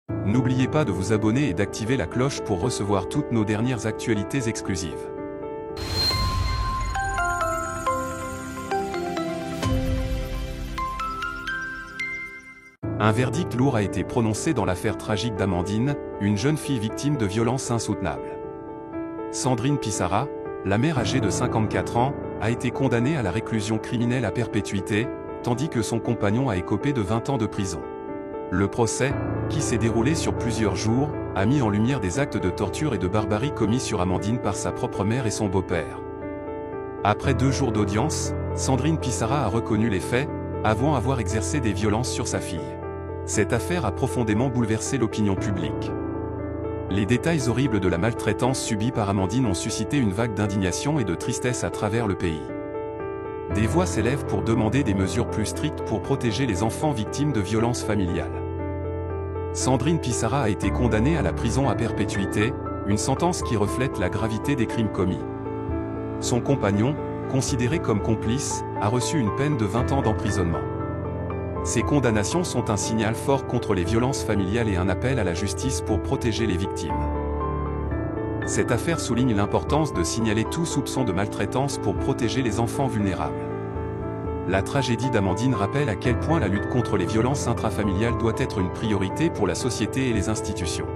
N'oubliez pas de vous abonner et d'activer la cloche pour recevoir toutes nos dernières actualités exclusives. Un verdict lourd a été prononcé dans l'affaire tragique d'Amandine, une jeune fille victime de violences insoutenables. Sandrine Pissarra, la mère âgée de 54 ans, a été condamnée à la réclusion criminelle à perpétuité, tandis que son compagnon a écopé de 20 ans de prison. Le procès, qui s'est déroulé sur plusieurs jours, a mis en lumière des actes de torture et de barbarie commis sur Amandine par sa propre mère et son beau-père. Après 2 jours d'audience, Sandrine Pissarra a reconnu les faits, avouant avoir exercé des violences sur sa fille. Cette affaire a profondément bouleversé l'opinion publique. Les détails horribles de la maltraitance subie par Amandine ont suscité une vague d'indignation et de tristesse à travers le pays. Des voix s'élèvent pour demander des mesures plus strictes pour protéger les enfants victimes de violences familiales. Sandrine Pissarra a été condamnée à la prison à perpétuité, une sentence qui reflète la gravité des crimes commis. Son compagnon, considéré comme complice, a reçu une peine de 20 ans d'emprisonnement. Ces condamnations sont un signal fort contre les violences familiales et un appel à la justice pour protéger les victimes. Cette affaire souligne l'importance de signaler tout soupçon de maltraitance pour protéger les enfants vulnérables. La tragédie d'Amandine rappelle à quel point la lutte contre les violences intrafamiliales doit être une priorité pour la société et les institutions.